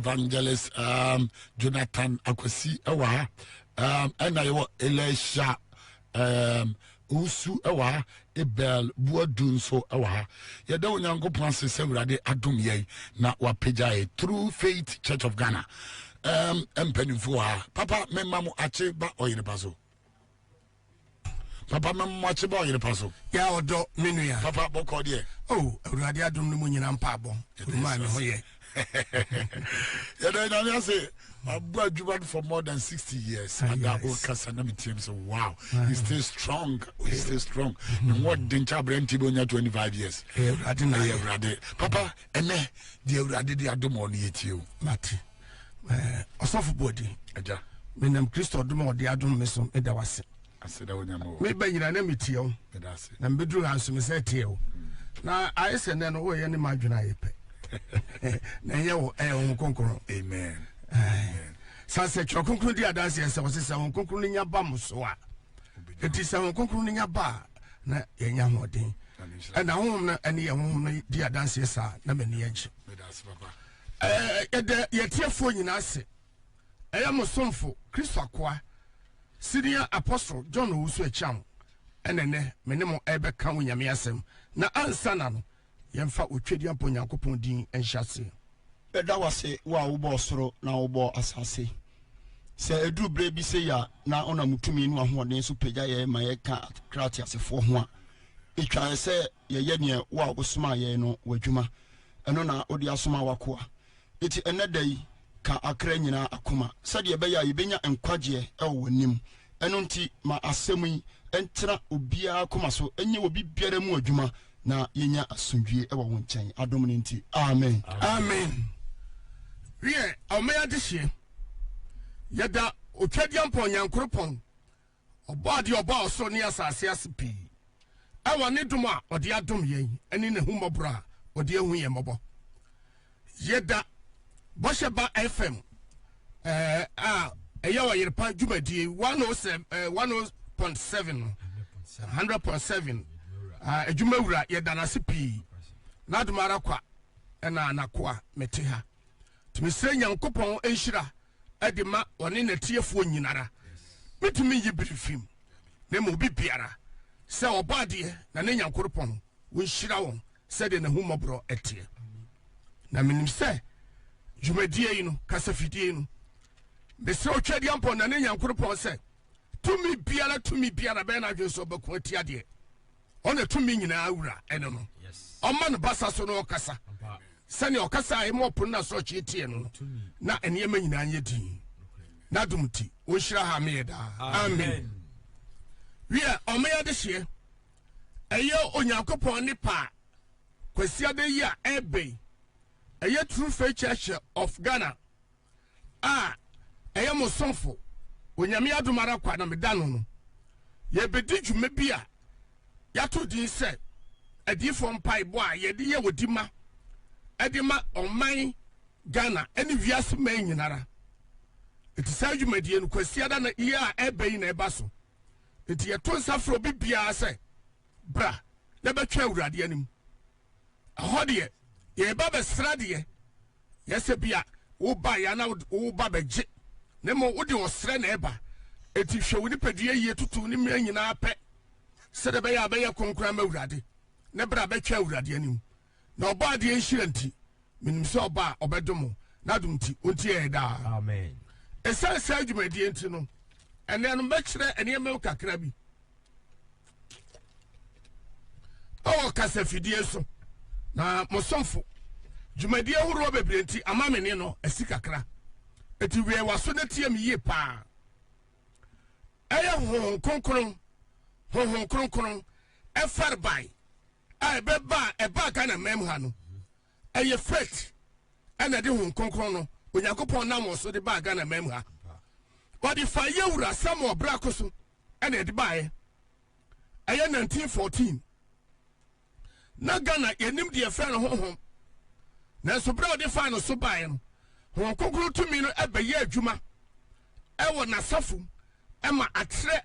evangelist Jonathan Akwasi ewa and I Elisha Owusu ewa Ebel Buadun so ewa ya da onyankopon se urade adom ye na wapeja True Faith Church of Ghana empenifo ha papa memma mo ache ba oyire paso papa memma ache ba oyire paso ya odo menu ya papa boko de oh urade adom no nyina mpa abon ma me hoye ya da na say Abu Ajuban for more than 60 years. And that old Casanami team so wow, he stays strong. He stays strong. And what Dincha Brent Tibonia 25 years. Papa, and the Radi the Adomoni at you. Mati. A soft body. Aja. Menem Christo Dumo the Adom Messon Edawasi. I said, I would maybe you an emitio. And bedroom answer me say teo. Now I send an away any margin I pay. Now you are conqueror. Amen. Sanse kronkron dia dance yes was say won kronkron nya ba muso a enti say won kronkron nya ba na yenya hoden and Honhom na ene Honhom dia dance yes na mani enche ye tiefo nyina ase eya musomfo Kristo akoa senior apostle John Owusu Achiaw enene menemo ebe kan nyame asem na ansa na no yemfa otwedi ampo Nyankopon din enhyase Eda wase wa ubo soro na ubo asase se edu bre bi se ya na ona mutumi nu ahoden so pagya ye ma ye ka krati asefo ho a etwa se ye ne wa obosoma ye no wadwuma eno na odi asoma wakoa eti enedai ka akra nyina akoma sade ye be ya yebenya enkwagye e wo nim eno nti ma asemu yi entra obia akoma so enye obi biara mu adwuma na yenya asundwie e wo nchen adom ne nti amen amen. Ye omeya dihye yeda otwadiam pon Nyankopon obade oba oso ne asase asepi awa ne dum a ode adom yen eni ne humobra ode ehu ye mobo yeda bosheba FM eya wa yerpa dwumadi 100.7 100.7 adwumawura yeda na sepi na dumara kwa ena anakoa meteha Tmise Nyankopon enhyira edema one na tiefo nyinara metumi yibirifim na mo bibiara se obade na ne Nyankopon wonhyira won se de ne humobro etie na menim se dwumadie yi no kasafidie no bese otwadi ampo na ne Nyankopon se tumi biara be na dwenso beko atia de ona tumi nyina awura ene no omma no basa so no kasa sani okasa emo puna so chietie no na eniyema nyina anye din na dumti wo hira ha meda amen wi omeya de hye eye Onyankopon ni pa kwasi ade yi a ebe eye True Faith Church of Ghana eye musonfo onyame adumara kwa na medano no ye bedi dwuma bi a yato din se adifo mpai bo a ye de ye wodima edima oman Ghana eni wiase man nyinara eti sajumedie no kwasiada na iya ebeyi na ebaso eti ye to nsafro bibia se bra na betwa awurade anim ahode ye ba besrade ye se bia wo ba ya na wo ba beje ne mo wo de osre na eba eti hwe ni padua yie tutu ni mra nyina pe se de be ya be ye konkran ma awurade ne bra betwa awurade anim na oba de enhyiranti minim se oba obedomo na dumti onti eda amen esa sajumadi enti no ene no mekire ene me kakra bi o kasafidie so na mosomfo jumadi ahuro bebrenti amamene no asi kakra eti we waso na tiam yie pa eye honhom kronkron efarbai eba kana mem ha no eye faith ena de honhom kronkron no Onyankopon na mo so de ba Ghana mem ha but if I yewura Samuel brakoso ena de bae eye 1914 na Ghana yenim de efe no honhom na so bra de fa no so bae no honhom kronkron tumi no ebeye adwuma ewo na safu ema atre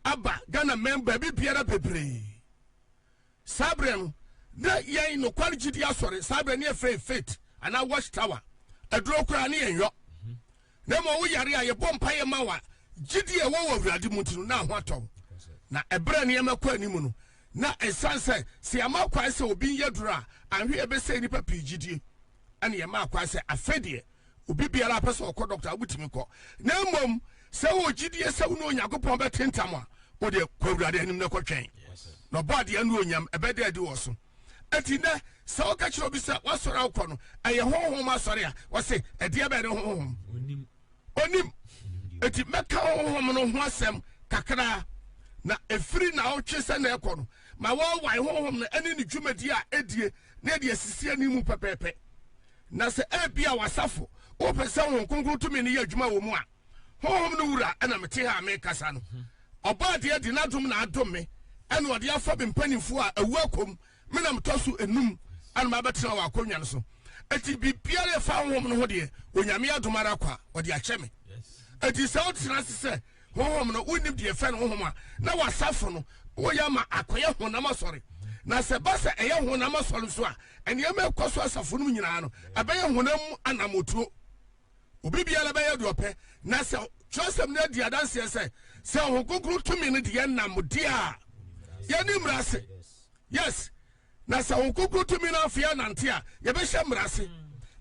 aba Ghana member bi biara bebre sabre no na yen no quality dia sore sabre ne efe faith ana watch tower aduro kura ne yenyo na mo wo yare a ye bompa ye mawa gidi e wo awurade mutinu na ho atom na ebra ne yemekọ animu no na esanse se amakwa se obi yedura anhwe ebese nipa pigidie ane ye makwa se afedie obi biara pese okọ doctor abutimi kọ na mmom se wo gidie se wo no Yakobon betentam a wo de kwawurade anim na kọtwen no body anu onyam ebede ade wo so ati na se o ka kiro bi se wasoro akọ no aye honhom asore a wo se ede ebe ne honhom onim eti meka honhom no ho asem kakra na efiri na otwe se na ekọ no ma wo wai honhom na ene ni dwumadi a edie na de asisi animu pepepe na se ebia wasafo o pese won konkro tumi ne ya dwuma wo mu a honhom no wura ana mete ha me kasa no oba de di na dum na adom me ene ode afa be mpanimfo a awu akom me na mtoso enum ana ma betena wa akonwa no so eti bibiare fa honhom no ho de onyame adomara kwa ode ache me eti se o tena se honhom no unim de fe no honhom a na wasafo no wo ya ma akoye honam asore na se ba se eye honam asore so a ene ya mekoso asafo no nyina no abeye honam anamotuo obi biara be ye dope na se Joseph na di adanse se honkokru tumi ne de nam dia ye ni mrase yes na se honkokru tumi na afia nante a ye be hye mrase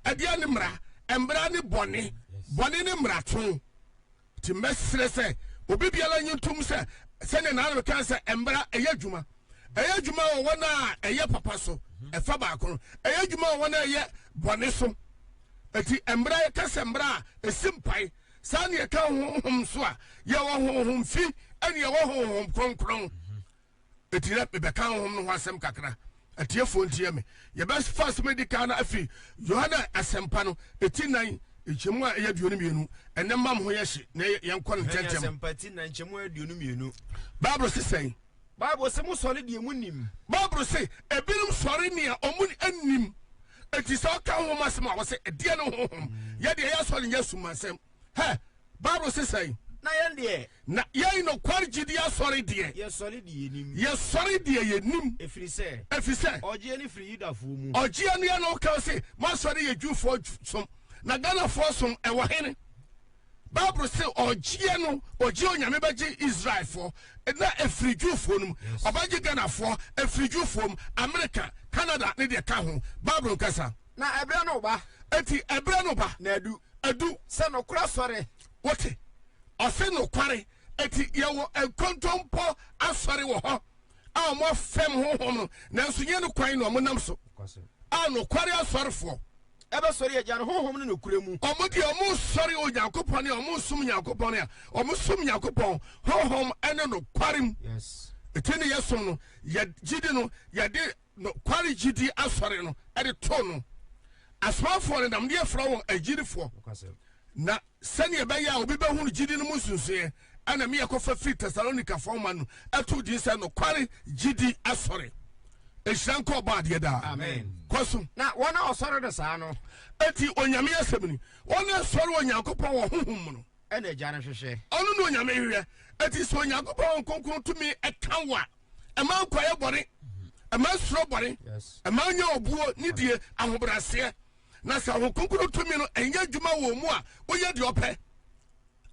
ade ne mra embra ne bone ne mrato ti mesre se obi biara nyintum se ne na kan se embra eye adwuma wo wona eye papa so e fa ba ko eye adwuma wo wona eye bone so eti embra ye kase mbra esimpai sani ye kan honhom so a ye wo honhom fi ene ye wo honhom kronkron eti le be kan honhom no ho asem kakra eti efo ntie me ye best first medical na afi Yohana asempa no eti nan echemu a ye duonu mienu ene mam ho ye hye na ye nkọ ntentem asempati na nchemu aduonu mienu Bible say Bible say mo sori de munim Bible say ebinum sori ne a omun anim eti so ka ho masem a wo se de no honhom ye de ya sori nya sumasem he Bible say na ye de na ye no kwargidi asori de ye sori de yenim ye sori de yenim efiri se oje ni free yudafo mu oje anu ye no ka se ma sori ye dwufo som na Ghana for som e wo hene Bible say oje no oje onyame beje Israel for na efiri dwufo num obaje Ghana for efiri dwufo America Canada ne de ka ho Bible kasa na ebra no ba eti ebra no ba na adu se no kura sori wote ose no kware eti ye wo enkontompo asori wo ho a mo fem honhom no nanso nye no kwan no mo nam so a no kware asorifo ebe sori eja no honhom no kure mu omo de omo sori Onyankopon ne omo sum Nyankopon ne omo sum Nyankopon honhom ene no kware yes eti ne yesom no ye gidi no ye de no kware gidi asori no e de to no asmafo ne nam de afra won agirifo na sani ebeya obi be hunu gidi no musunsuye ana me yakofa fi Thessalonica forma no atu di se no kware gidi asori ehranko ba de da amen koso na wona osoro de sa no eti onyame asebni wona soro Onyankopon wo honhom no ena eja na hwehwe onu no onyame hwe eti so Onyankopon konkron tumi ekanwa ema kwaye bore ema soro bore ema nya obuo nidie ahobrase na sa ho konkron tumi no enya dwuma wo mu a oye de ope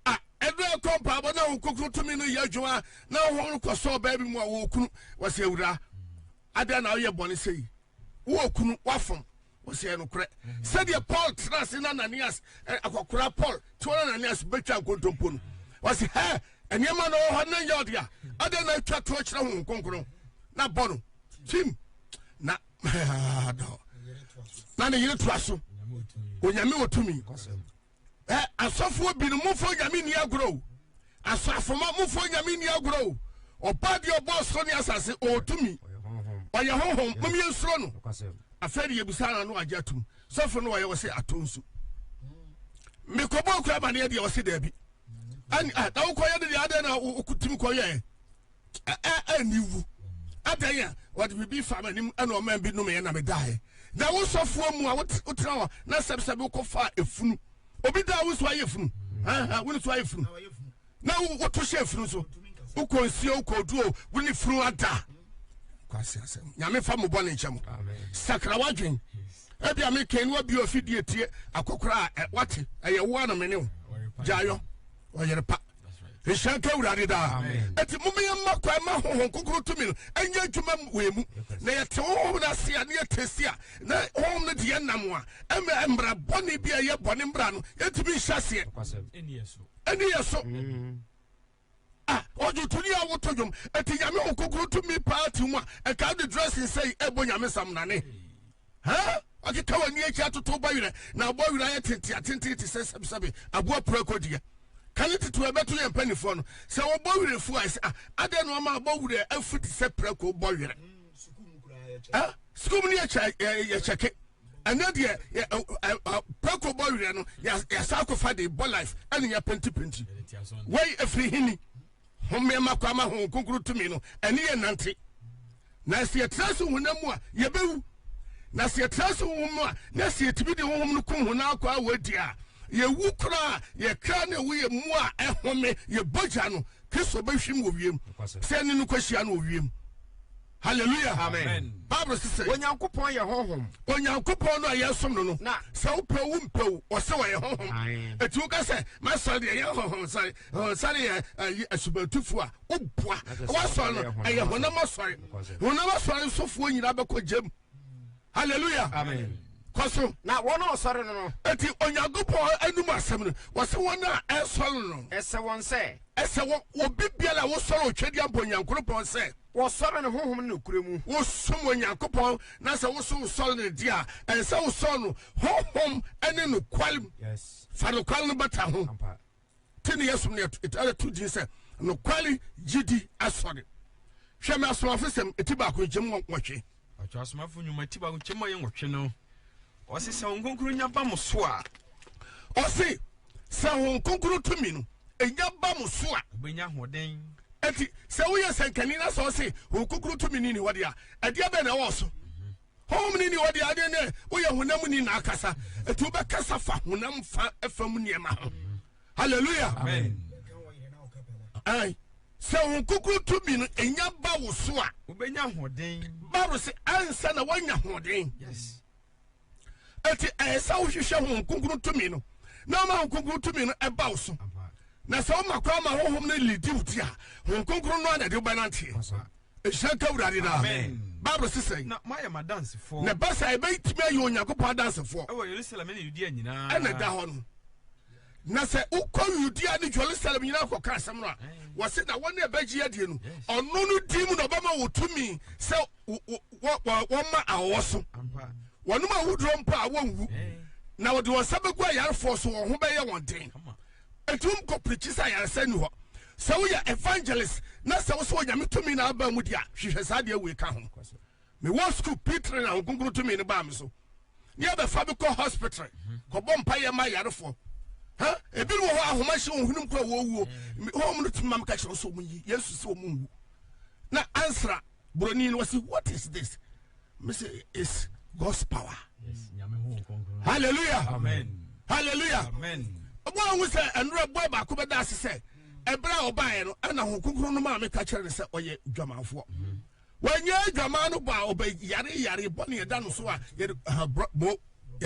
a edo kompa bo na ho konkron tumi no ya dwuma na ho koso ba bi mu a wo kunu wase awura ada na oye bone sei wo kunu wafom wase no kure said ye Paul trust in Ananias akokura Paul to Ananias betwa kontompo no wase he enyema no ho na yodia ada na twa to kire ho konkron na bono tim na do na ne yire tuaso onyame otumi asofo bi no mufo nyame ni agro asafo ma mufo nyame ni agro obadi oboso ni asase otumi oye honhom mum yensuro no aferi yebusana no ajatum sofo no oye wose atonsu mikobo kura bane de wose da bi an da wo koye de ade na ukutimi koye niwu adanya what we be famanim ana o man bi no me na me dae na wo sofo mu a wotra wa na sebsebe ko fa efunu obi da wo so aye funu wo so aye funu na wo to she funu so wo konsie wo koduo wo ni funu ada kwase asem nyame fa mo bone ncham sakra wadwen ebi ame ken wa bi ofidie tie akokora wate eyewo na mene jayo oyerepa Ishanka urade da. Eti mummy makwa ma honhom kokoro tumi no anya adwuma wemu. Na yete honhom na sia na yetesia na honhom no de nam a embra boni bia ye boni mbra no yetumi hyase. Eni yeso. Ah, ojo tuni a wotodwom eti nyame kokoro tumi party mu a ka de dressing say ebo nyame sam na ne. Ha? Ati ka wani echi atoto bayire na boyire ayetete atente te sesebsebe abo prakodia. Can it to a better penny phone? So, a boy with a fool, I don't know my boy with a foot separate boy. School me a check, and then Paco boy, yes, sacrifice the boy life, and your penty. Why a free hinny? Home Makama home, conclude to me, and near Nanti. Nasty a trasu when no more, Yabu. Nasty a trasu woman, Nasty to be the woman who now call word dear. Ye wukra ye kane we mua ehome ye bojano Kristo behwim wo wiem se ne no kwahia no wiem hallelujah amen Bible says onyankopon ye honhom onyankopon no ayesom no na se upe wo mpew o se wo ye honhom etu ka se masori ye honhom sari ye asubatufu a oboa wa so no aye honam asori sofo nyina bekojem hallelujah amen Koso na wono osore no eti onyagopo anum asem no wose wona esoro no ese won se ese wo obibiala wo soro otwedi amponyankropon se wo soro ne honhom ne kuremu wo sum onyankopon na se wo so soro ne dia ense wo soro no honhom ene no kwalim yes faro kwal no bata ho tini yesum ne etale tu din se no kwali gidi asore hweme asomafisem etiba ko gem wotwe atwasomafo nyuma etiba ko gem ye wotwe no Osi sa honkonkuru nya ba mo so a osi sa honkonkuru tumi no enya ba mo so a obenya hoden eti se wo ye senkani na so osi honkonkuru tumi ni wode a ade be na wo so hom ni wode ade ne wo ye honam ni na akasa eti wo be kasa fa honam fa efam niema ho hallelujah amen ai se honkonkuru tumi no enya ba wo so a obenya hoden baro se ansa na wanya hoden yes eti esa wo hwehwe ho kunkuru tumi no na ma kunkuru tumi no eba wo so na se wo makwa ma honhom no lidi wuti a ho kunkuru no ana de ba nante Ishanka urade da amen Bible says na my ma dance for na basa e betime ayo onyankopon dance for e wo Jerusalem ne Judea nyina ena da ho no na se ukọ Judea ne Jerusalem nyina ko ka asem no a wo se na wona e bagie adie no ono no dim no ba ma wo tumi se wo ma awo so Wanuma wudro mpa wonwu na wode wosabegu ayarfo so wo ho beye wonten etum ko preachisa yarsa ni ho se wo ya evangelist na se wo so nyame tumi na aba mu dia hwehwe sa de we ka ho me wo school Peter na okunkuru tumi ne ba me so ne be fa be ko hospital ko bom pa ye ma yarfo ha ebi wo ho ahoma hye wo hunum ko wo wuo ho mu tumi mam ka hye so mu yi Yesu se wo mu na answer broni no was what is this me say is God's power. Yes, hallelujah. Amen. Hallelujah. Amen. Obo wu se enro boy ba ko beda se ebra obaye no ana ho kunkuru no ma me ka kire se oye dwamanfo. Wanye dwama no ba oba yare boni eda no so a ye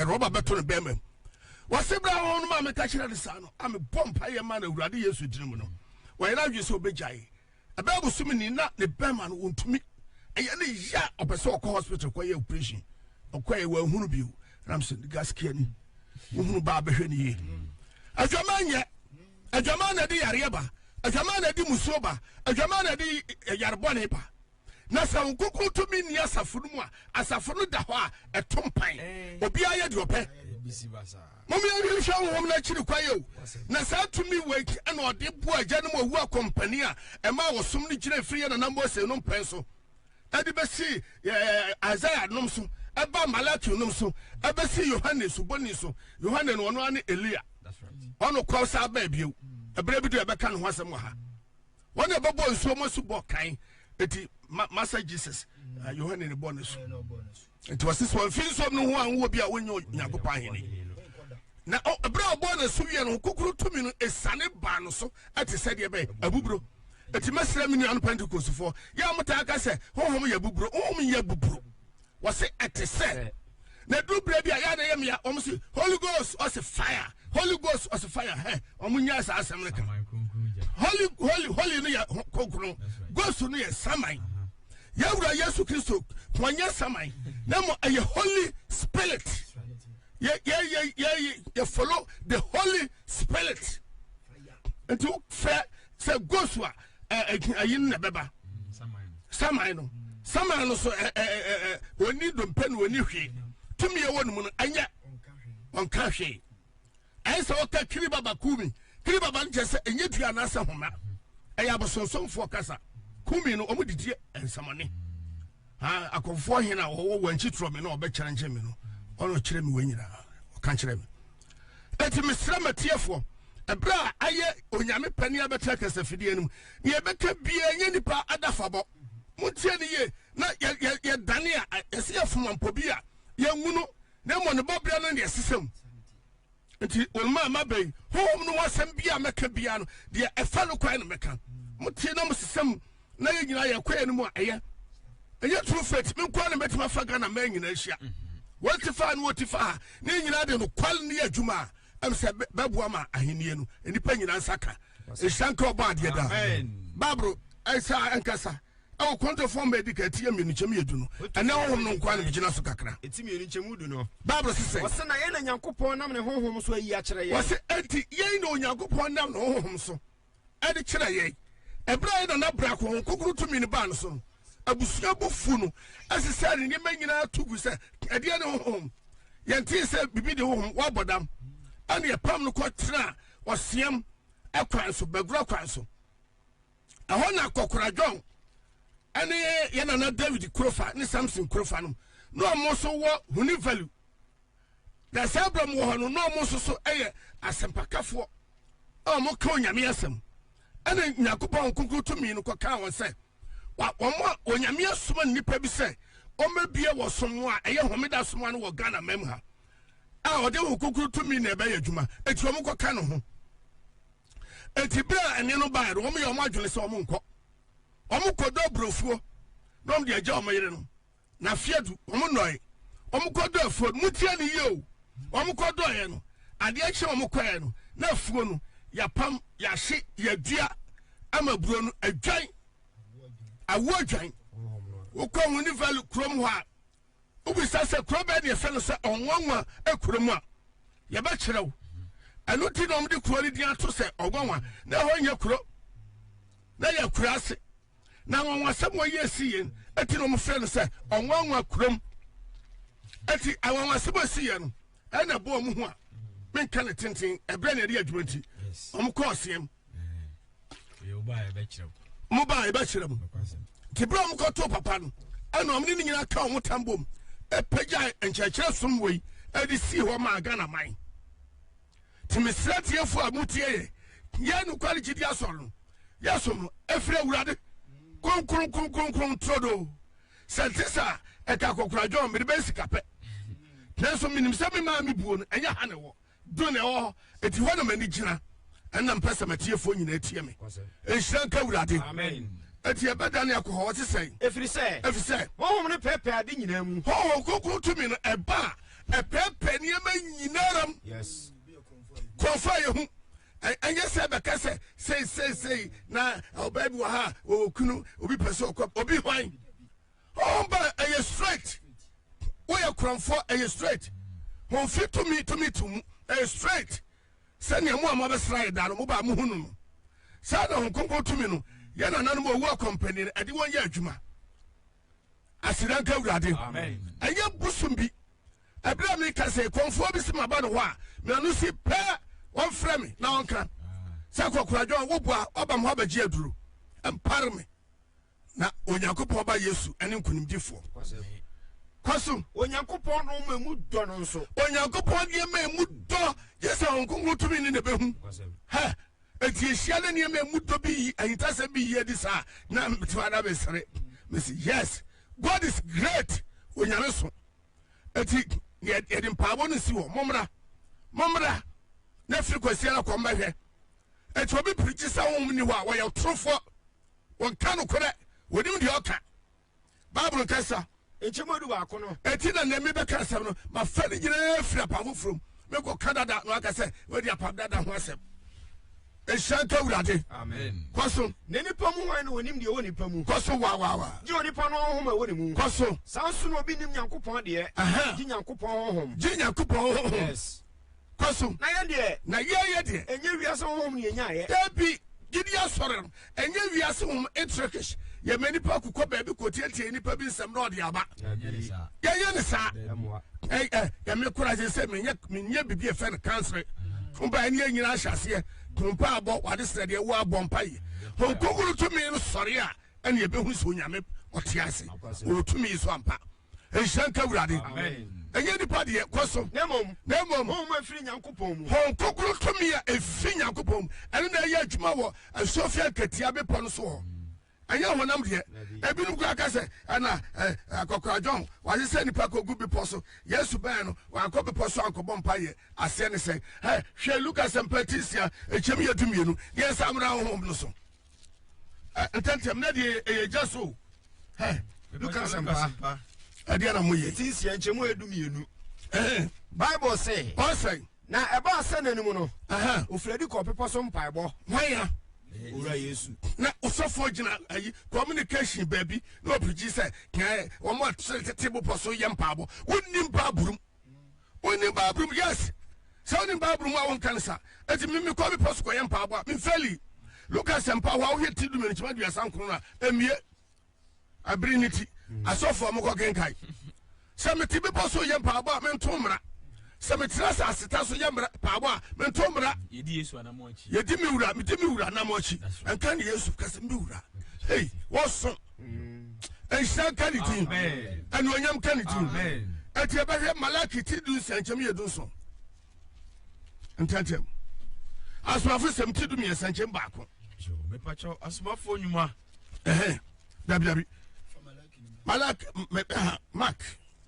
roba beto no bemem. Wase bra ho no ma me ka kire se no am bompa ye ma na urade Yesu dirim no. Wanye na dwe se obegyae. Aba bu sumi ni na ne bema no ontumi. Eye ne ya opese okọ hospital kwa ye operation. Okwaye wa hunu biu ramson gaskia ni hunu ba behwe ni ye adwama na di yare ba adwama na di musuo ba adwama na di yarbone ba na sa nkukuru tumi ni asafunu mu a asafunu da ho a etompan obi aye de opɛ bisi basa momi ya hwehwe honhom na kiri kwaye na sa tumi weki ana ode bu agya no mu awu company a ɛma wosom ni kire free na nambo se no mpɛ so ade besi Isaiah nom so eba Malaki nom so eba si Yohane boni so Yohane no ono ane Elia that's right ono kwa sa ba biu ebere bi do ebeka no hwasem ha wona eba bo nso mo so bo kan eti Master Jesus Yohane ne boni so eti wasi so fin so no ho an wo bi a wonyo nyagopa ahene na ebere obo na so wie no kokuru tumi no esane ba no so ati se de be abuburo eti mesra mi anu Pentecost for ya mota aka se honhom ya buburo honhom ya buburo wase ete se na du brebi a ya na yem ya omsi Holy Ghost or fire Holy Ghost or fire he omunya sa asem reka holy no ya kronkron Ghost no ya saman ya wura Yesu Kristo kwanya saman na mo a Holy Spirit you follow the Holy Spirit until say Ghost wa ayin na beba saman no so woni dompen woni hwe tumi ye wonu no anya onka hwe ai se oka kiri baba kumi kiri baba nje se enye dua na asa homa ai abosonsomfo kasa kumi no omudidie ensamane ha akonfo hena wo wanchi trome na obekere nje me no ono kire me wanyira oka kire me eti misra matiefo ebra aye onyame pani abeta kasa fidie num ye beka bia enye nipa adafabo mutie ni ye na ye dane a ese afumampo bia ye ngunu na mo ne bobria no ne sesem nti olma mabei hom no wasem bia meka bia no de efa no kwan no meka mutie na mo sesem na ye nyina ye kwan no mu eye enye true faith me kwan no betima faga na ma nyina hia wotifa no wotifa ne nyina de no kwal ne adwuma am se beboa ma ahenie no enipa nyina nsaka ehyanka oba ade da babro esa ankasa aw konto form medical tie me nuchem yedu no ene honhom no nkwa na bigina so kakra etimi enu nchemu du no bible say wose na ye na nyankopon nam ne honhom so ayi a kire ye wose enti ye na onyankopon nam ne honhom so ade kire ye ebra ye na bra ko kokuru tumi ne ba no so abusua bofu no asesa ne manyina tugu se ade ne honhom ye nti se bibi de honhom wa bodam ane ye pam no ko tra wosiam akwan so bagura kwan so ahona kokora John ane yana na David Krofa ni Samson Krofa no mo so wo huni value da sabram wo hono no mo so eye asempakafo o mo ka onyame asem ane nyakopon kunkuru tumi no ko ka won se wa mo onyame asoma nipa bi se o mabie wo somo a eye homeda somo no wo Ghana memha a ode wo kunkuru tumi na ebe yadwuma eti o mo ko ka no ho eti bra ane no ba ro mo ye o mo adwene se o mo nko omu kodo brofuo nom de agya omayire no na fiadu omu noi omu kodo afuo mutie ni ye o omu kodo ye no ade akye omu kwae no na afuo no ya pam ya hye ya dua amaburo no adwan awo adwan uko ni value krom ho a ubisa se krobe de fe no se onwanwa akrom a ya ba kirew anu ti nom de kro ni dia to se ogwanwa na ho nya kro na ya kurase na nwanwa semo yesiyen eti no mfre no se onwanwa kurom eti awanwa semo siyen no ana bo mu ho a menka ne tenten ebre na ri adwumanti om koosiem yo ba e be kirem mo ba e be kirem ti bro mo ko to papa no ana om ni nyina ka o tambom e pagya enchekere somwei edi si ho ma Ghana man ti mesratiefo amutie ye no kwality dia soro yasom efre wurade kronkron todo sentisa eka kokura John me be sikape nanso minim se me ma me buo no enya ha ne wo do ne wo eti ho na mani gina enna mpesa matiefo nyina etie me ehyiran ka wurade amen eti ebeda ne akoho wote sei efiri se honhom ne pepe ade nyina mu ho kokuru tumi no eba pepe ne ma nyinaram yes konfa ye hu anya se be kase say na obabi wa ha okunu obi pese obi hwan ba aye straight we are kronfo aye straight hon fit to me aye straight sani amu ama be srai da no mo ba mu hunu no sa na hon konko to me no ya na nanu mo wo company ade won ya adwuma asidan ka wurade amen aye busumbi abra mi kase konfo bi sima ba no ho a me anu si pe one frame na onka sako kurajo wo boa oba mo abaji aduru empare me na onyankopon ba Yesu ene nkunimdifo kwaso onyankopon no mamu do no nso onyankopon de mamu do yesa onkungu tumi ni ne behu ha eti ehia na ne mamu do bi ahitase bi ye di sa na mtwada be sere mesi yes God is great onyame so eti ye de mpabo no si wo momra na frequency na ko mbahwe eti obi preach sa wo ni ho a wo ye trofo won ka no kore wonim de oka Bible kasa Enchemodu ba kono. Etina ne me be ka asem no ma fa ni gina free apafo from me go Canada no aka say we di apam dada ho asem. Eshanka urade. Amen. Kwaso Ne nipa mu wan no onim de woni pa mu. kwaso wa. Ji onipa no honhom a woni mu. Kwaso Sanso no obi nim Nyankopon de. Ji Nyankopon honhom. ji Nyankopon. Yes. Kwaso Na ye de. na ye de. Enye wiase honhom ne enya ye. Dabi gidi asore no enye wiase hom intrikish ye manipa kokɔ baabi kotiatie nipa bi nsɛm na ɔde aba ye ne sa ya me kura sɛ menye bibi efe no cancer kumpa ene nyina ahyase kumpa abɔ wade sɛ de wo abɔ mpa yi honkoguru to me no sɔre a ene ye behu so nyame ɔte ase o to me so ampa ehyanka wurade enye nipa de kɔso Nemom honhom afiri Nyankopon mu. honkoguru to me a efi Nyankopon mu ene na ye adwuma wɔ Sofia Katia bepɔ no so hɔ anya honam de ebinom kura ka sɛ ana akɔkora John wase sɛ nipa kogu bepɔ so Yesu bɛn no wankɔ bepɔ so ankɔbɔ mpa yɛ aseɛ ne sɛ hwɛ Lucas mpatisia ekyem yɛ dumienu yɛ samra honhom no so ntɛntɛm na de ɛyɛ so Lucas mpa. ɛdeɛ na moyɛ Tinsia enchemu edumienu. Bible say. ɔsɛn Na eba asɛ nanim no. Ofredi kɔ pepa so mpaebɔ. hwaya Owura Yesu. na osɔfo gyina ayi communication baabi na ɔpirikyi sɛ kɛɛ wɔn a tete bopɔ so yɛ mpaabɔ wonni mpaaburum yes sɛ wonni mpaaburum a wɔn kansa eti mimi kɔ bi pɔ so kɔ yɛ mpaabɔ a mifɛli Lucas mpa hɔ a wohɛ ti du mɛnkyɛn aduasa nkron na emie abiri ne ti asɔfo a mokɔ kenkai sɛ meti bi pɔ so yɛ mpaabɔ a mento mmra sɛ metena sɛ aseta so yɛ mpaabɔ a mento mmra Yedi Yesu anamochi. yɛdi mi wura namɔkyi ɛnka ne Yesu kasɛ mi wura hei wɔso ɛnhyira ka ne din ɛnuonyam ka ne din ɛti ɛbɛhwɛ Malaki ti du nsɛnkyɛm yɛ du nso ntɛntɛm asomafo sɛm ti du miɛnsa nkyɛm baako Mepacho asomafo nnwuma. dabi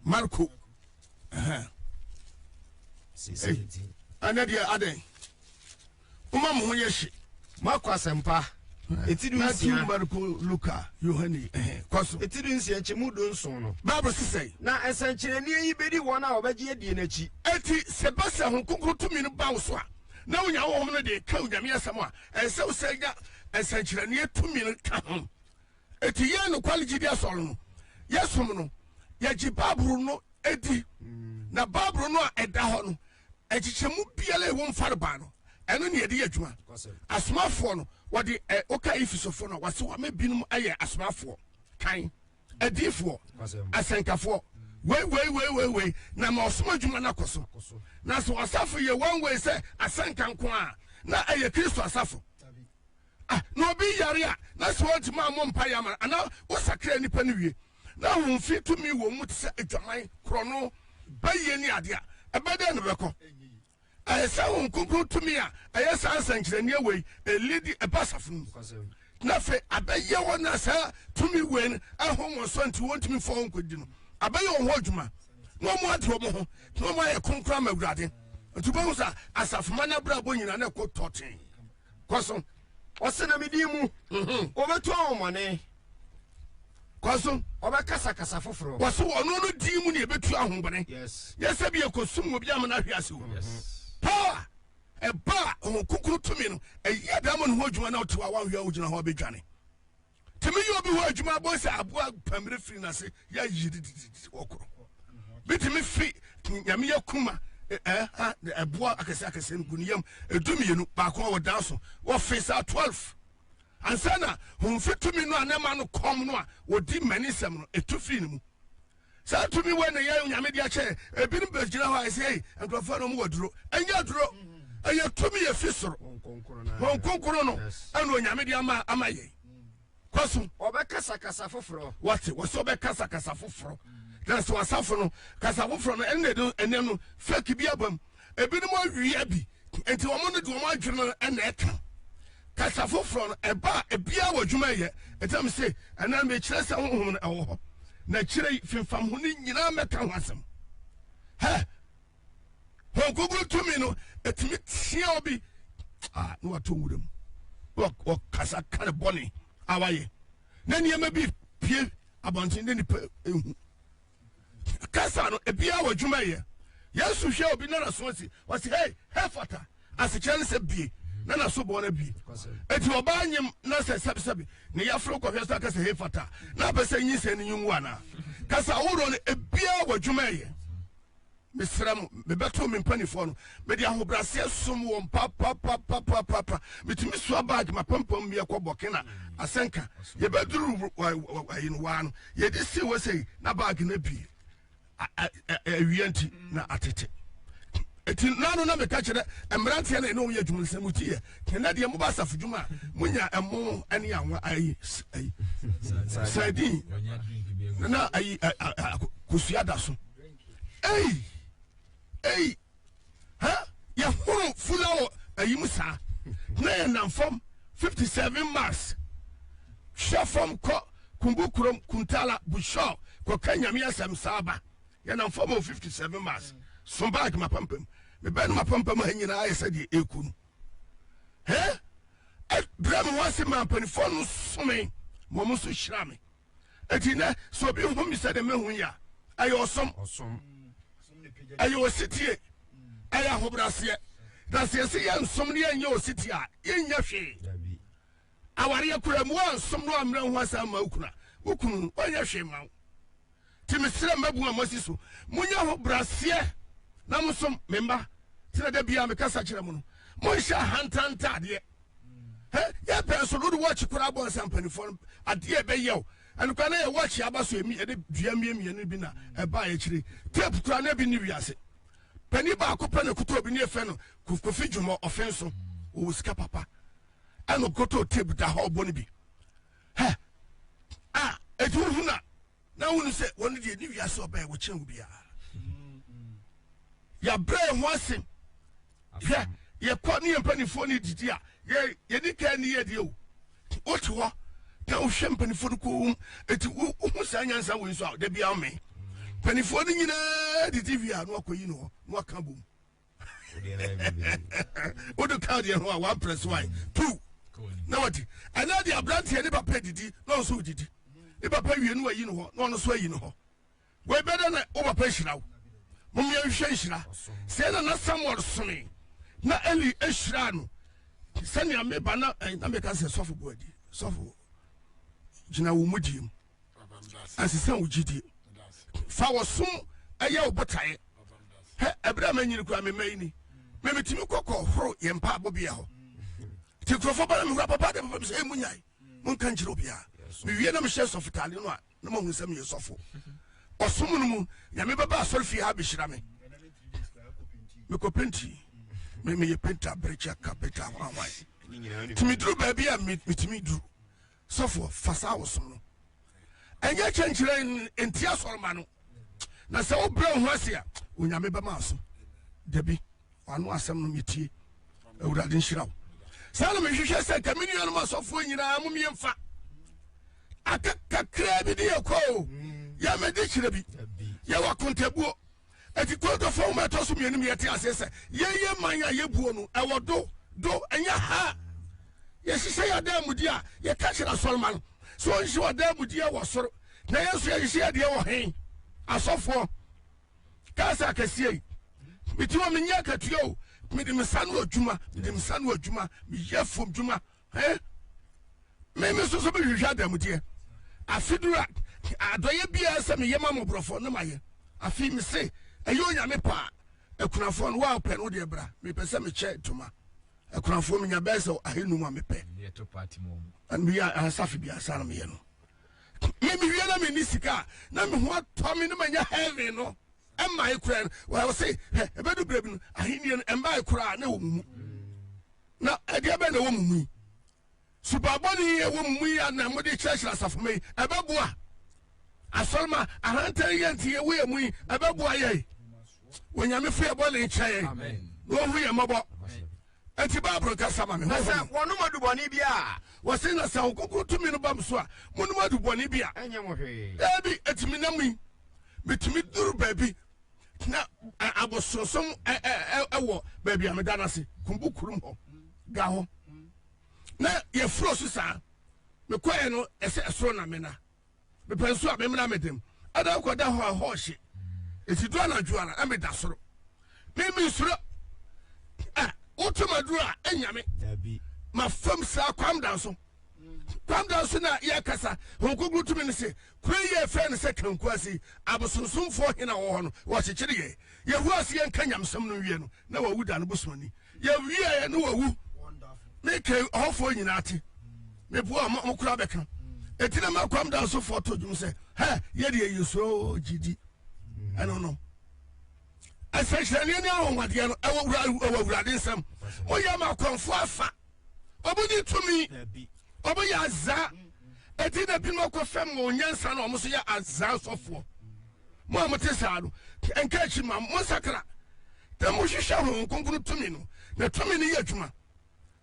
Marko ɛnɛ deɛ adɛn woma mo ho yɛ hye Marko asempa. Etidu nsia. Marko Luka Yohane kɔso Etidu nsia enchemu do nson no. Bible sisɛi Na esankyerɛni yi bedi wɔn a wɔbɛgye adie n'akyi. eti sɛ bɛsɛ ho kokoro tumi no ba wo so a na wonya wo hom no de ka onyame asɛm a ɛsɛ wo sɛ nya ɛsɛnkyerɛnneɛ tumi no ka ho eti yɛn no kwalegye di asɔre no yɛsom no yɛgye Bible no edi na Bible no a ɛda hɔ no ɛkyekyɛmu biara ɛwɔ mfare ba no ɛno ne yɛde yɛ adwuma asomafoɔ no wɔde woka efisofo no wɔse wɔma binom ayɛ asomafoɔ kan adiifoɔ asɛnkafoɔ wei na ma ɔsom adwuma no akɔ so na sɛ ɔsafo yɛ one way sɛ asɛnka nko a na ɛyɛ Kristo asafo na obi yare a na sɛ wɔntimi ammɔ mpa yɛ amara anaa wosakra nnipa no wie na ahomfi tumi wɔ mu te sɛ adwaman korɔno bayie ne ade a ɛbɛdɛ no bɛkɔ ɛyɛ sɛ wo nkonkron tumi a ɛyɛ saa nsɛnkyerɛnneɛ wei ɛlidi ɛba asafo no mu na afei abɛyɛ wɔ na saa tumi wei no ɛho wɔ so nti wɔntumi fa wɔn nkɔdi no abɛyɛ wɔn ho adwuma na wɔn ade wɔn ho na wɔn ayɛ kronkron ama Awurade nti wɔn sɛ asafoma no abrabɔ nyinaa na ɛkɔ tɔten kɔ so Ɔsɛ na medi mu. Wɔbɛtu ahomane. kɔ so Ɔbɛkasakasa foforo. wɔso ɔno no di mu ne yɛbɛtu ahobane Yes. yɛsɛ bi yɛkɔsum wɔ bi ama no ahwe ase wo power ɛba a ɔho kokoro tumi no ɛyɛ da ma no ho adwuma na wote a woahwɛ a wogyina hɔ bɛdwane tumi yɛ obi hɔ adwuma bɔ sɛ aboa pamire firi no ase yɛayi didididi wɔkorɔ bitumi fi nyame yɛ kuma ɛboa akɛseakɛse no gu ne yam ɛdumienu baako a wɔdan so wɔfe saa 12 ansa na homfi tumi no a ne ma no kɔm no a wɔdi mmani nsɛm no ɛtu firi no mu saa tumi wɔ ne yɛ nyame de akyɛ ebinom bɛgyina hɔ a ɛsɛ nkurɔfoɔ no mu wɔ duro ɛnyɛ duro ɛyɛ tumi yɛ fi soro wɔn konkoro no ɛna onyame de ama yɛ kɔso Ɔbɛkasakasa foforo. wɔte wɔsɛ ɔbɛkasakasa foforɔ na sɛ wasafo no kasa foforɔ no ɛnɛ no fake bi abam ebinom awia bi nti wɔn no de wɔn adwene no ɛna ɛka kasa foforɔ no ɛba ebia wɔ adwuma yɛ ɛtam sɛ ɛnam ekyirɛ sɛ honhom no ɛwɔ hɔ na kyerɛ fimfam ho ne nyinaa mɛka ho asɛm hɔn kokoro tumi no ɛtumi tia obi na watɔ nwura mu wɔkasa kare bɔne a wayɛ na nneɛma bi pie abɔnten ne nipa ehu kasa no ebia wa dwuma ye yesu hwe obi na so si was hey fata asikyɛ ne sɛ bie na so bɔ na bie eti oba anyim na sɛ sɛbsɛbi ne yafro kɔhwɛ sɛ kasa hey fata na pɛsɛ nyi sɛ ne nyinwu ana kasa woro no ebia wa dwuma ye mesram bebeto me mpanifo no me de ahobrase som won pa metimi so bag mapampam me ekɔbɔkena asenka ye beduru ayin wa no ye de si wo sei na bag na bi awianti na atete eti nanu na meka kyerɛ emrantie na eno yɛ dwumsɛm utie kena de mo ba safo dwuma munya emo ane anwa ayi sadi na ayi kusua da so ya huru fulawo ayimusa na ya namfom 57 mars shafom ko kumbukurom kuntala busho ko kanyame asem saba ya namfom 57 mars sombag mapampam me ben mapampam hanyina ayesa de ekunu bram wase mampanifo no some momo so hyirame etina so bi hu mi se de mehu ya ayosom ayo ositie aya hobrase da se ye nsom ne anya ositie a yenya hwe aware akura mu ansom no amra hu asam ma ukunu onya hwe ma timisira mabu amosi so munya hobrase na musom memba tira da bia me kasa kire mu no monhya hantanta de ya penso do watch kura bon sampanifo ade be yew anukwa na ye watch abaso emi ede dua miemie bi na eba ya kire tape kura na bi ni wiase pani ba akopɛ na kuto bi ne efe no kofi dwuma offenso o sika papa ano koto tape da ha obo ne bi etu na wonu se wonu de ni wiase oba ya wo kyen bia ya bre ho asem ye kɔ ne mpanifo ne didi a ye di ka ne ye de o otu ho na wo hwɛ mpanifo no ko eti wo hu sa nyansa wo nso a da bia me mpanifo no nyina didi bia no akoyi no no aka bom o do ka de ho a 1 + 1 2 na wati ana de abrante ne papa didi no so didi ne papa wie no ayi no ho no so ayi no ho we beda na o papa hirawo mum ye hwɛ hira se na Samuel some na Eli ehira no sani ameba na meka se sofo boadi sofo jina wo mudiem asisa wo gidie fa wo som eye wo botae ebra manyini kwa memani memetimi kokko horo ye mpa abobia ho ti krofo ba me hura papa de papa se munyai mun kan jiro bia me wie na me hye sofo tale no a na mo hunsam ye sofo osom no mu ya me baba asorfi ha behira me ko penti me ye penta brecha kapeta hawai timi duru ba bia mitimi duru sofo fasa osom no enye chenchire entia sorma no na se wo bra ho ase a onyame ba maaso dabi wano asem no metie awurade nhirawo sala me hwehwe se kamini no masofo nyina mo miemfa akakakra bi de yakɔ ya me de kyire bi ya wakontabuo eti kodo fo ma to so mienu yete asese ye man ya yebuo no ewo do enya ha ye hihye ya da mudi a ye ka kyera solman so nhye wa da mudi a wo soro na yesu ye hihye de wo hen asofo kasa kasie mitiwo menya katuo midim sanu adwuma mi yefom dwuma me so be hwehwa da mudi afidura adoye bia se me yema mobrofo no maye afi mi se eyo nyame pa ekunafo no wa pe no de bra me pese me che tuma ekunafo me nya beso ahenu ma me pe ye to party mo an bi asafi bia sana me ye no me wie na me ni sika na me ho to me no manya heaven no emma ekura wa say ebedu brebi no aheni no emba ekura na wo mumu na ade ebe na wo mumu subaboni ye wo mumu ya na mo de church asafo me ebeboa asolma ahanta yenti ye we mu ebeboa ye wonyame fe bole nchaye amen no hu ye mabo enti babro kasama me na sa wono maduboni bia wo se na sa kokko tumi no bam so a mono maduboni bia enye mo hwe ebi etimi na mu bitimi duru baby na abososom ewo baby ameda na se kumbukurum ho ga ho na ye fro so sa me kwae no ese esoro na me na me penso a me mena medem ada ko da ho a ho hye esi do na juana e me da soro me soro otomadura enyame ma fam sa kwam dan so na ye kasa honkogru tumi ne se kure fe ne se kankwasi abosonsomfo hena wo no wo kyekere ye hu ase ye nkanyamsam no wie no na wawu da no bosomani ye wie ye no wawu me ke hofo nyina ate me bo mo kura beka etina ma kwam dan so foto dum se ha ye de yeso gidi I don't know. Especially any what you are nsam. O ya ma konfo afa. Obudi to me. Obo ya za. Eti na bi no ko fam mo nyansa na omo so ya azan sofo. Mo amotesa no. Enka chi ma mo sakra. Te mo hwehwe ho konkunu to me no. Na to me ni ya adwuma.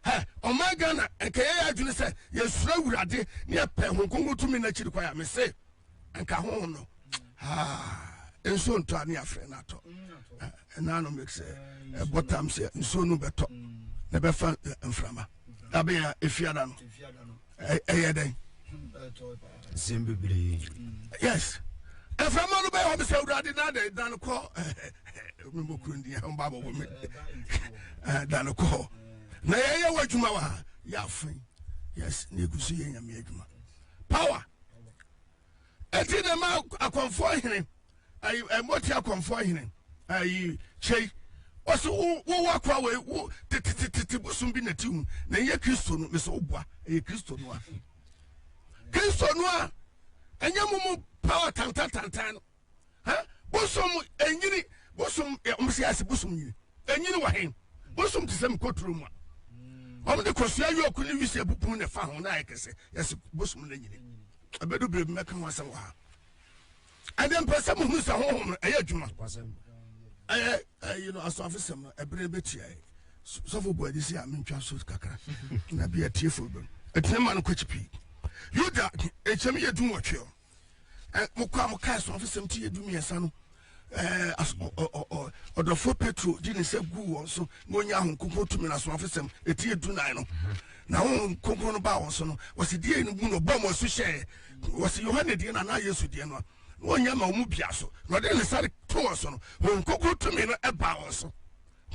Ha, o ma Ghana enka ya adwune se ye sura wurade ne ya pe ho konkunu to me na chiri kwa ya me se. Enka ho no. Enso nto ani afre na to na no make say bottom say nso no beto na be fa mframa abe ya efiada no eyeden Zimbabwe. Yes, mframa no be ho be say urade na de dan ko me kundi am baba wo me dan ko na ye wadwuma wa ya afin. Yes, na egusu ye nyame adwuma power eti na ma akonfo hene ai moti akonfo hene ai chei oso wo wakwa we wo titi busum bi na tihu na ye Kristo no me so obua ye Kristo no a enya mumu power tantan ha busum enyini busum umsiasi busum nyini enyini wa hen busum tisem koturu mu de kosua yo kuni wisi ebupu ne fa ho na ayekese yes busum na nyini abedu bre meka ho asem wa adem pese mu sa honhom eye adwuma you know aso afisem no ebre betia so for boy this year mentwa so kakra na bia tiefo bem etinema no kwachipi yuda echem ye dum wotwe mokwa moka so afisem ti ye dum yesa no odofo petro dine se gu won so monya ho kokko tumi na so afisem eti ye dunan no na won kokko no ba won so no wose die no bu no bom so hye wose yohane die na yesu die no wonya ma mu bia so no de ne sare to so no won kokko tumi no e ba won so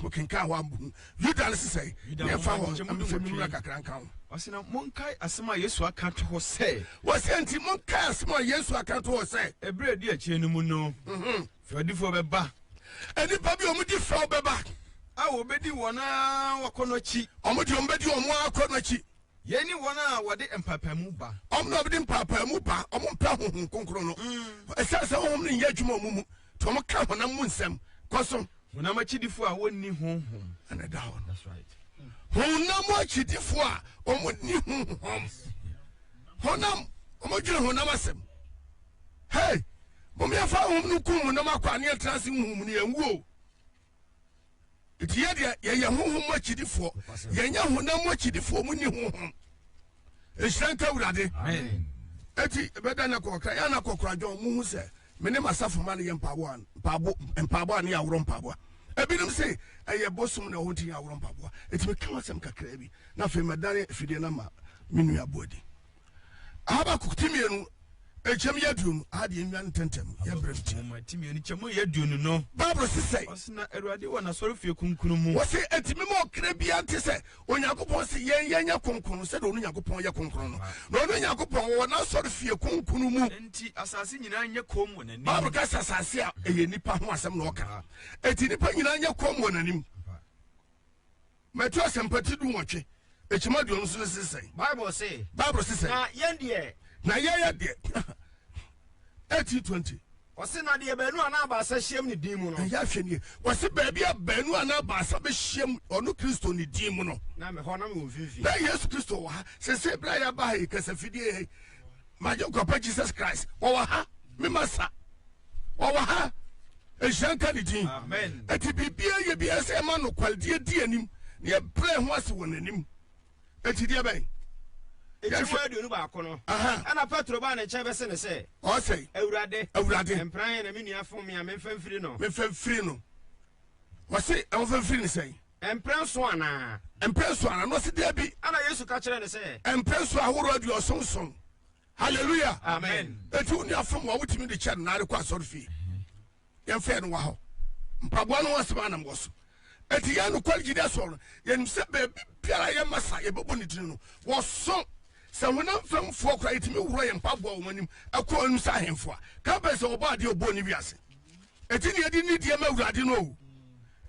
mokinka wa mbu yuda ne sei ne fa won amfemi kakra nka ho wose na monkai asema yesu aka to ho se wose anti monkai asema yesu aka to ho se ebre di achi enu mu no fodifo beba eni pa bi omudi fa beba awo bedi wona wakono chi omudi ombedi omo akono chi yeni wona wode empapamu ba omno obedi empapamu ba omompa honhom konkron no esase honhom ne yadwuma omumu to mo ka honam mu nsem koso honam achidifo a wonni honhom ana down. That's right. Honam achidifo a omonni honhom honam omodwene honam asem hey mom ya fa honhom no kum no makwa ne transi honhom ne yanwuo iti ye honhom achidifo ye nya honam achidifo munni honhom eshanka urade Amen. Eti beda na kokra ya na kokra jo mu hu se mene masafo ma ne ye mpabo an ya woro mpabo ebinim se eye bosum na hoti ya woro mpabo eti me kan asem kakra bi na fe medare fide na ma minu abodi aba kutimienu echem yadum ade enwan tentem ya brefti matimienu chemu yadunu no Bible say osina erade wona soro fie kunkunu mu wose etimi mo kra bia nte se onyankopon se yenya konkunu se do onyankopon ye konkunu no na onyankopon wona soro fie konkunu mu enti asase nyina nya kom wona ni Bible ka asase a eye nipa ho asem na oka eti nipa nyina nya kom wona nim meto asempati du wotwe echima du nso se Bible say na yendie na ye de 80-20 wose na de baanu ana abasa hiem ne din mu no ya hwenie wose baabi a baanu ana abasa be hiem ono Kristo ne din mu no na me ho na me ofifi na Yesu Kristo wa se bra ya ba ha kasafidie majo kopa Jesus Christ wa ha me masa wa ha eshanka ne din amen eti bibia ye bia se ma no kwalde di anim ne bre ho ase wonanim eti die ben eti mo aduonu ba kono ana Petro ba na che be se ne se o sei awurade empran na me nua fom me amemfamfiri no wase amemfamfiri ne sei empran so ana no se dia bi ana Yesu ka kire ne se empran so ahoro adu osonson hallelujah amen eti uni afom wa wutimi de che na re kwa sorfi yɛn fɛ no wa hɔ mpaboa no wɔsɛm anam wɔ so eti yɛn no kwaliti da so no yɛn sɛ baabi biara yɛ masa yɛbɛbɔ ne tiri no wɔso sɛ honam famfoɔ kora yɛtumi wurɔ yɛn mpaboa wɔn anim ɛkɔ anim sɛ ahemfo a ka bɛ sɛ ɔbɔ adeɛ ɔbɔ ne wiase eti ne yɛde ne deɛ ma awurade no o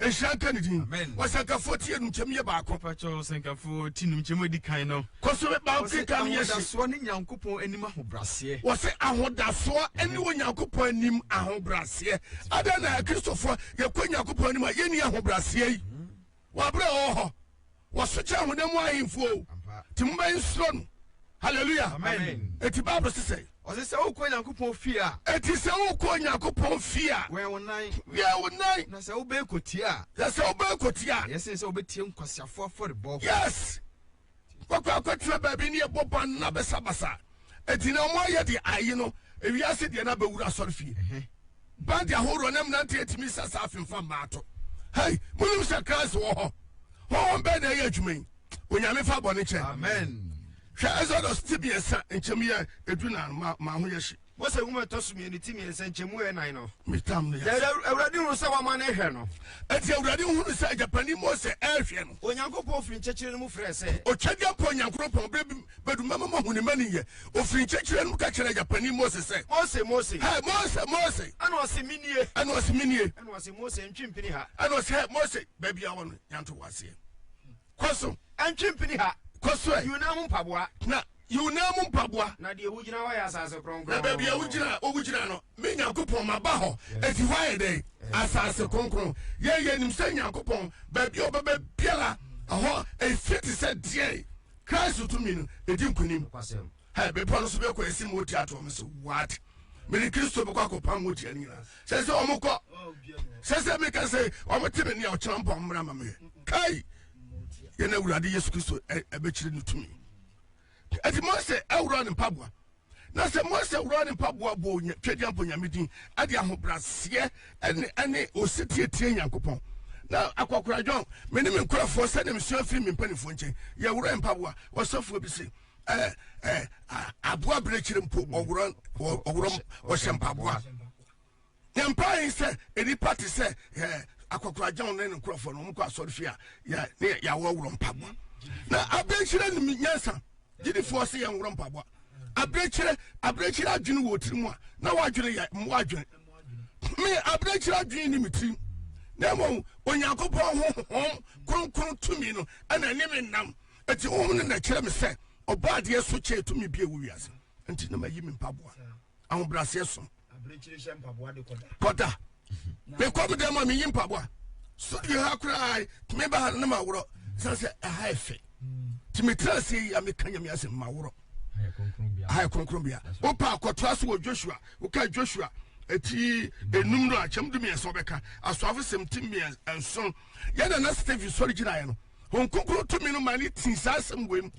ehyia nka ne din wɔsɛnkafoɔ tie no nkyɛm yɛ baako pakyɛ sɛnkafoɔ ti no nkyɛm adi kan no kɔsɔ ba keka no yɛ ahodasoɔ ne nyankopɔn anim ahobraseɛ wɔsɛ ahodasoɔ ɛne wɔ nyankopɔn anim ahobraseɛ ada na kristofoɔ yɛkɔ nyankopɔn anim a yɛnni ahobraseɛ yi wɔabrɛ wɔ hɔ wɔsokyɛ honam ahemfo nti momma nsuro no halleluya ɛti bible sesɛ ɔsɛ sɛ wokɔ nyankopɔn fie a ɛti sɛ wokɔ nyankopɔn fie a wɛn wo nan na sɛ wobɛyɛ kɔtie a yɛsene sɛ wobɛtie nkwasiafoɔ afɔrebɔ yes wɔkɔ akɔtena baabi ne yɛbɔ bɔ na bɛsabasa ɛti na ɔmo ayɛ de ayi no ewiase deɛ na bɛwura asɔre fie bande ahoroɔ na mmerante atumi sasa afemfa mmaato hei monim sɛ Christ wɔ hɔ hɔn bɛɛ na ɛyɛ adwuma yi onyame fa bɔ ne kyɛ amen hwɛ Exodus ti miɛnsa nkyɛm yɛ edu na ma ho yɛ hye wɔsɛ wuma tɔ so mmienu ti miɛnsa nkyɛmu yɛ nan no metam no yɛ awurade hunu sɛ wama no hwɛ no ɛti awurade hunu sɛ agyapani Mose ɛhwɛ no onyankopɔn firi nkyɛkyerɛ no mu frɛ sɛ otwadeɛ mpo onyankopɔn berɛ bɛdumama ma hunima no yɛ ofiri nkyɛkyerɛ no mu ka kyerɛ agyapani Mose sɛ Mose hɛ Mose ɛna ɔse menie ɛna ɔse menie ɛna ɔse Mose ntwimpini ha ɛna ɔse hɛ Mose baabi a wɔ no yanto wɔ aseɛ kɔ so ntwimpini ha kɔ so ɛ yiwuna mu mpaboa na yiwuna mu mpaboa na deɛ wogyina hɔ yɛ asase kronkron na baabi a wogyina no me nyankopɔn maba hɔ ɛti hɔ ayɛ dɛn asase kronkron yɛyɛ nim sɛ nyankopɔn baabi a ɔbɛbɛ biara ɛhɔ ɛfie te sɛ deɛ Christ tumi no ɛdi nkonim hɛ bepɔ no so bɛkɔ ɛsi mu ɔti atoɔ me sɛ what mene Kristo bɛkɔ akɔpam mu ɔtia no nyinaa sɛ sɛ ɔmo kɔ sɛ meka sɛ ɔmo te me ne a ɔkyena mpɔ mmra ma meyɛ kai yɛne awurade Yesu Kristo ɛbɛkyerɛ no tumi ɛti Mose ɛwura ne mpaboa na sɛ Mose wura ne mpaboa bɔ twɛdeɛ mpɔ nyame din ade ahobraseɛ ɛne ɔsitietie nyankopɔn na akɔkora John mene me nkurɔfoɔ sɛne mesua firi me mpanimfoɔ nkyɛn yɛwura mpaboa wɔsɔfoɔ bi se aboa berɛkyerɛ mpo ɔworɔ ɔhyɛ mpaboa yɛmpae sɛ ɛnipa te sɛ akɔkora John ne ne nkurɔfoɔ no ɔmokɔ asɔre fie a yɛawɔworɔ mpaboa na aberɛkyerɛ ne nyansa gyidifoɔ sɛ yɛnworɔ mpaboa aberɛkyerɛ adwene wɔ tiri mu a na woadwene yɛ mmoa adwene me aberɛkyerɛ adwene ne me tirim na mmom onyankopɔn honhom kronkron tumi no ɛna ne me nam ɛti honhom no na kyerɛ me sɛ ɔbɔ adeɛ so kyɛɛ tumi bia wo wiase nti na mayi me mpaboa ahobraseɛ so kɔda mekɔ me dɛm a meyi mpaboa studio ha koraa meba ha na maworɔ sɛ sɛ ɛha ɛfɛ nti metera sɛ yi a meka nyame asɛm maworɔ ayɛ kronkron bia wopa akɔtoa so wɔ Joshua woka Joshua ɛti enum no a kyɛm du miɛnsa wobɛka asoafo sɛm ti miɛnson yɛna na Stephen sɔre gyinaeɛ no hon kronkron tumi no ma ne ti saa asɛm wɔ mu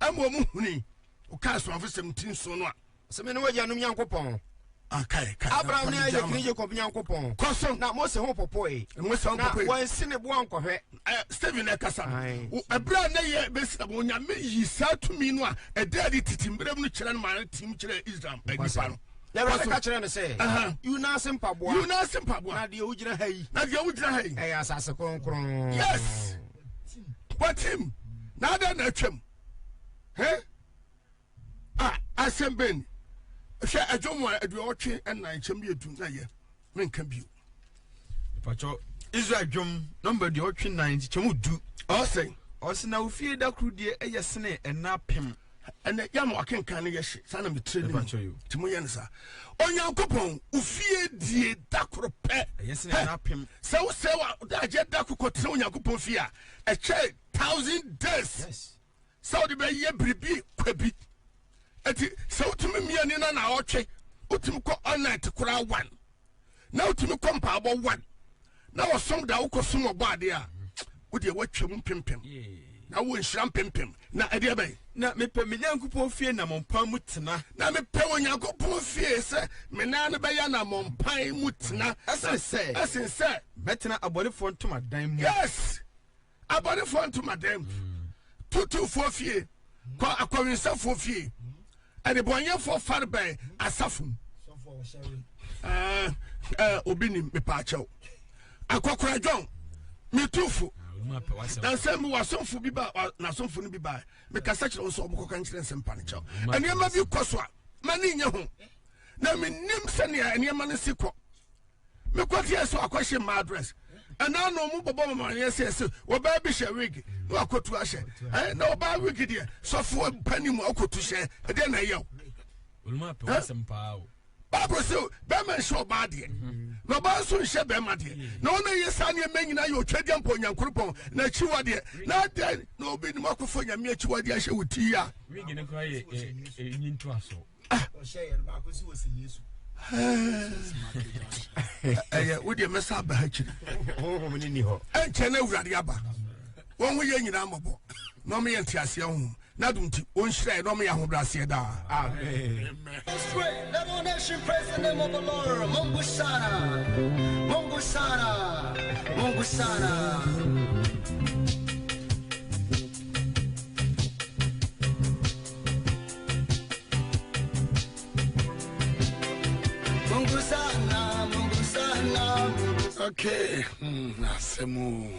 ama ɔmu huni woka asoafo sɛm ti nson no a sɛ me ne wagyanom Nyankopɔn Abraham ne Isaac ne Jacob Nyankopɔn kɔso na Mose ho popoe na wɔnsi ne boa nkɔhwɛ Stephen ɛkasa no ɛberɛ na yɛ bɛsina bɔ onyame yi saa tumi no a ɛda de titi mmerɛm no kyerɛ no ma ne tim kyerɛ Israel nipa no yɛwurade ka kyerɛ no sɛ yiwunase mpaboa na deɛ wogyina ha yi ɛyɛ asase kronkron yes watim na ada na atwam asɛm bɛni hwɛ adwom a aduɔtwe ɛna nkyɛm yɛ du na yɛ menka bio pakyɛ Israel dwom number aduɔtwe 9 kyɛm du ɔsɛ na ofie da koro deɛ ɛyɛ sene ɛna pem ɛnɛ yam wakenka ne yɛhye saa na metrɛ ne nti moyɛ no saa onyankopɔn ofie die da koro pɛ sɛ wo sɛ wodagye da kokɔtena onyankopɔn fie a ɛkyɛ 1000 days sɛ wode bɛyɛ biribi kwa bi ɛti sɛ wotumi mmiani na ɔtwe wotumi kɔ ɔnight koraa 1 na wotumi kɔ mpaabɔ 1 na wɔsom da wokɔ som ɔbɔ adeɛ a wodeɛ woatwam mpempem na wonhyira mpempem na ɛdeɛ bɛyɛ na mepɛ me Nyankopɔn fie na mɔmpan mu tena na mepɛ onyankopɔn fie sɛ menaa no bɛyɛ na mɔmpan mu tena ɛsen sɛ bɛtena abɔnefoɔ ntomadan mu yes abɔnefoɔ ntomadan mu tutufoɔ fie kɔ akɔwensafoɔ fie ɛde bɔnyɛfoɔ fare bɛn asafo Obini me pacho. Akokora John. Me tufu. Na say me wasomfo bi ba na somfo no bi ba. Me ka search on so oboko kan kire nsem pane cho. Eniema bi koso a mani nye ho. Na me nim se ne eniema no sikọ. Me kwatie so akwahye my address. And now no mu bobo mama yes wo ba bi hye wig no akotu ahye. Na wo ba wig de so fo pani mu akotu hye. E de na yew. Oluma pe wasem pa o. Bible say be man show bad de. No ba so hye be ma de. Na wona yesa ne manyina yo twade ampo nyankoropon na chiwa de. Na de no obi ni makofo nyame chiwa de ahye wuti ya. Wig ne kwa ye nyinto aso. O share no ba ko si wo se Yesu. Wo de mesa ba ha kiri. Honhom ni ho. Enche na wurade aba. Won ho ye nyina mabo. No me yente ase honhom. Na dumti on hire no me ya hobrase da. Amen. Let all nation praise the name of the Lord. Mungu sana. Mungu sana. Mungu sana. Okay, Asemu.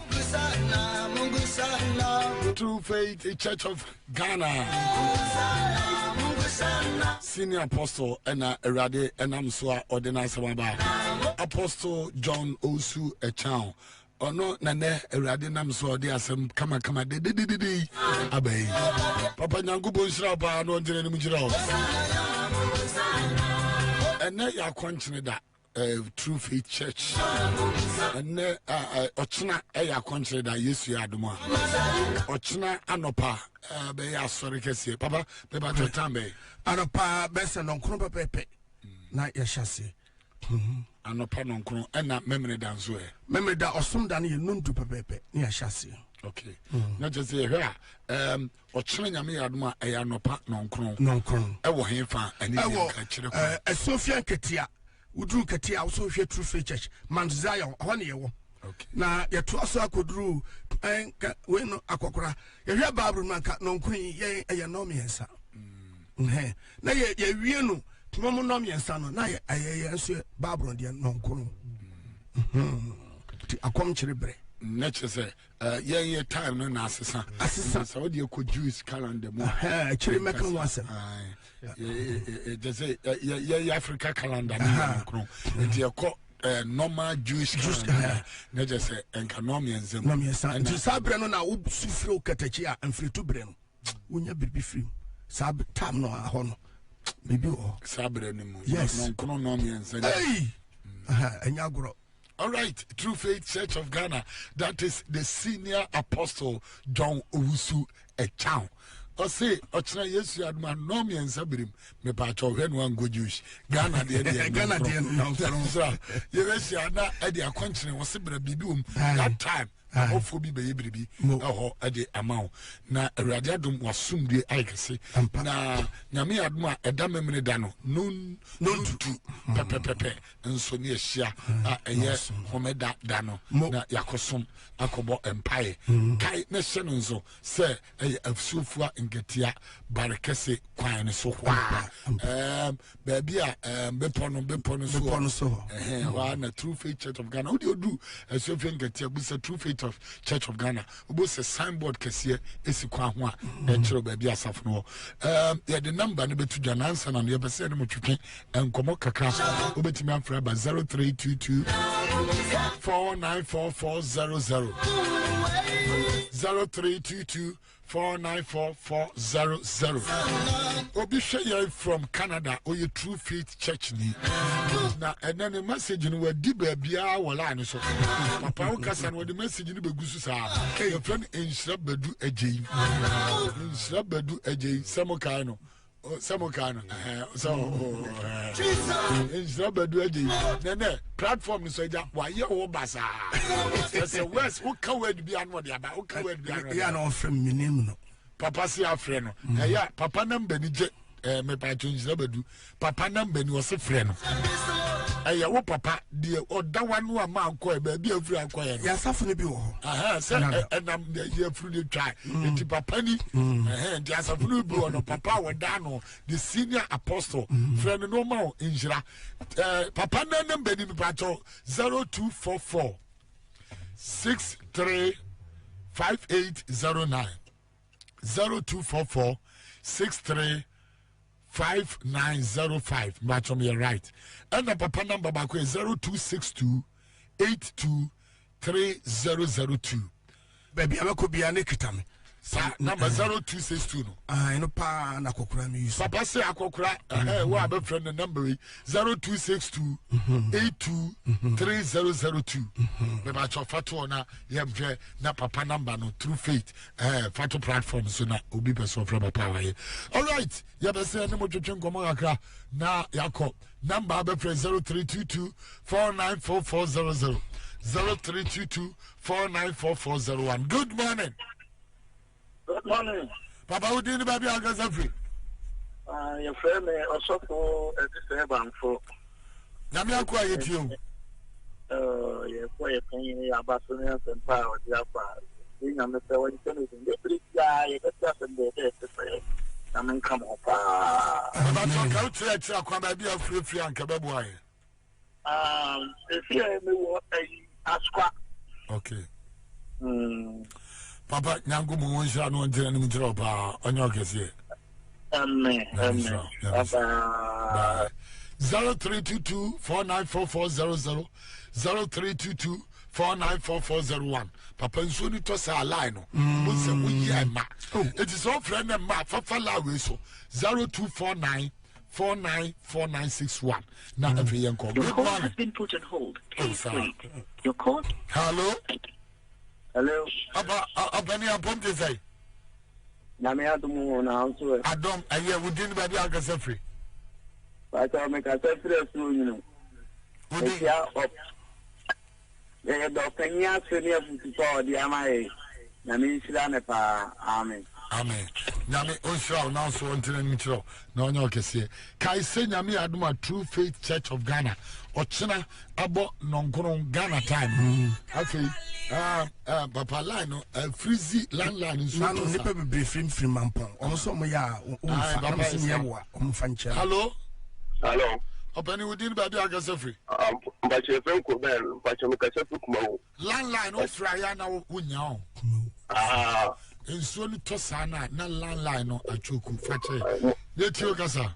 True Faith Church of Ghana. Senior Apostle Ena Erade Enamswa Ordinance Waba. Apostle John Owusu Achiaw. Ono nane Erade Namswa de asem kama de abey. Papa Nyangu Bonshira ba no ndire ni mujira. Ene ya kwanchine da True Faith Church. And Ochina Eya country that Yesu Aduma. Ochina Anopa be ya sorry kesi. Papa, Papa Jotambe. Anopa besa non kronkron pepe. Na ya shase. Anopa non kronkron ena memory danzo e. Memory da osum dan ye nuntu pepe ni ya shase. Okay. Not just here. Ochina nyame Aduma Eya Anopa non kronkron. Ewo henfa ani ka chire ko. Sofian ketia Udru Katia also here True Faith Church, Mount Zion, one year. Okay. Now, your two also could and when Aquacora, you hear Barbara Manka, non queen, ye, a nomiansa. Nay, ye, no, Momo nomiansa, nay, I answer Barbara, dear non queen. A concheribre. Nature say, yeah, time no assassin. Assassin, so you could Jewish calendar more. Actually, make one was just say, Africa calendar. It's your normal Jewish calendar. Nature say, and Canomians and Sabrano now, Sufro Catachia and free to Breno. When you be free, Sab Tam no honor. Maybe Sabrano, yes, non Conomians and Yagro. All right, True Faith Church of Ghana. That is the senior apostle John Owusu Achiaw. I say, Ochina Yesu Aduma Nomi and Sabrim, me pacho when one go Jewish. Ghana the Ghana the Yesu Edia country was Sibra Bidum that time. Hopefully be baby oh ade amount na radiadum wasum de aikese na nyame adum a eda memene da no non tu pepepepe nso ne ehia a eye homeda da no na yakosom akobo empire kai na hye no nso se eye afsufua ngetia barekese kwan ne so kwa baabi a bepo no so wa na True Faith Church of Ghana odu asofia ngetia busa True Faith of Church of Ghana. Obo se signboard kese esi kwa ho a enchiro ba bia asafo no. Ya the number ne betu dwa nansa na no pese ne motwetwe enkomo kakra obetimi amfra ba 0322 494400 0322 494400. Obi share from Canada or your True Faith Church ni. Na and then the message no we di ba bia wala ni so. Papa o kasa no the message ni begusu sa. Your friend Insra Badu Ejei. Insra Badu Ejei Samokai no. Samokano so Insra Badu Ejei. Nene platform ni so ja wa ye wo basa. Say west who can word be an word about who can word be an ya no from me name no. Papa si afre no. Ya papa number ni je me pa Insra Badu. Papa number ni wo se frɛ no. ɛyɛ wo papa deɛ ɔda wa no a ma nkɔ ɛ baabi afiri akɔ yɛ ya asafo no bi wɔ hɔ sɛ ɛnam yɛ afiri de twa nti papa ni nti asafo no bi wɔ no papa a wɔda no the senior apostle frɛ no no ma wo nhyira papa no namba ni mepatɔ 0244 635809 0244 635905 matchom you're right and the papa number back is 0262 823002 baby amako bia ne kitame sa number 0262 no no pa na kokura me use papa say akokura wa be friend the number 0262 823002 me ba cho fato na yemhwe na papa number no through faith fato platform so na obi person from papa wa ye all right ya be say ne mo twetwe nkomo akra na yakọ number be friend 0322 494400 0322 494401 good morning. Good morning. Papa, who did the baby Agazafri? Your friend, also for a bank. Namia quiet you. You're quite paying ambassadors and power. The upper. Being on the seven senators in the big guy, the person they did to say, I mean, come up. About your country, I come be a free and Kababoy. If you ask what? Okay. Papa, Nango Munsha, no one telling me to drop on your case here. 0322 494400 0322 494401. Papa Nsuni to say a line. It is all friend and ma Fafala Wiso 0249 494961. Now every young call. Your call has been put on hold. Please wait. Your call. Hello. Hello. Abani Aponte say. Namia to move now to Adam, I hear we didn't baby Agazafri. But I'll make a separate soon, you know. Yeah, up. They had the Kenya Senior for the MIA. Nami Shilanepa, Amen. Amen. Nami Osha now so until Mitro. No, no, Kessie. Kai say Nami Aduma True Faith Church of Ghana. Ochina abo non Ghana time. Okay. Papa line freezy landline is no nipa be free mampon. Also mo ya Hello. Hello. Opani within baby Agazafri. But your friend could be, but you make a landline of Frayana Unyao. In Sony Tosana, na landline no a choku fache. Let you gasa.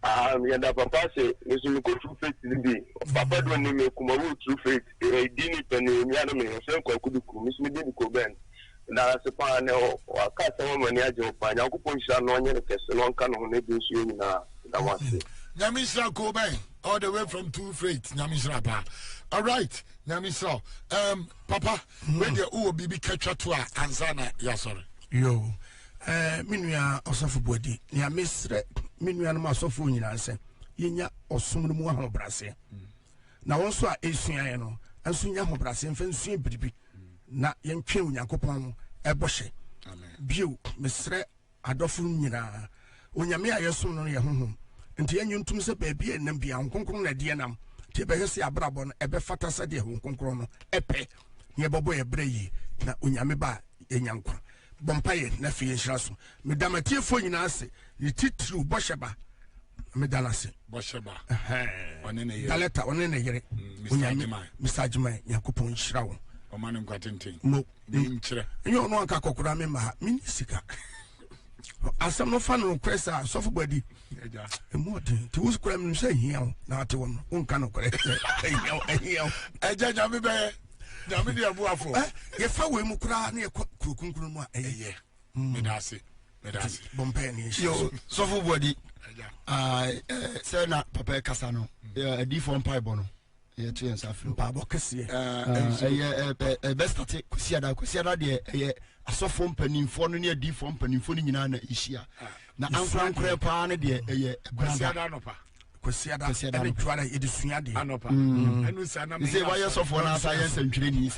Yanda papa say, you go through faith in the papa don't name you come through faith. A dinner penny, Yanami, and Frank could miss me didn't go bend. Now, as a partner or a customer when I do find out Puncha no one long canon, maybe you know, that one. Nyamisra Kobe, all the way from Two Freight, Nyamisra Pa. All right, Nyamisra. Papa, when the O BB catch to Anzana, yeah, sorry. Yo, Minia Osofu Body, near Miss Minia Masofu in answer. Yenya or Sumu Brase. Now also a Asiano, and Sunya Brase and Fancy Bibi. Na young Kim Yakopon, a boshe. Bew, Miss Adolfo Nina. When Yamia Yasun on your home. Nti enyu ntum se baby enam bia honkonkron na die nam ti be hwese abrabo no ebe fata sa de honkonkron no epe ye bobo ye breyi na onyame ba enyankwa bompaye na fie nhiraso medamatie fo nyina ase ye titru bosheba medalase bosheba one ne yere daleta one ne yere onyame misajima yakopon nhirawo omane nkwatenten mo de nkyere enyo no anka kokora me ma minisika asam no fa no kwesa sofo body emodi ti us kwam no say hiao na ate won unka no kwere hiao eja nyame be nyame de abuafo ye fa we mu kura na ye kurukunkuru mu eye medase bompe ni yo sofo body say na papa kasa no di for pipe no ye to yensa flo pa bo kese best start kusiada de asofo mpanimfo no ne adi fo mpanimfo no nyina na ihia na ankrankra pa ne de kusiada no pa kusiada e de twara e de suade anopa enu sana me say why sofo na science and training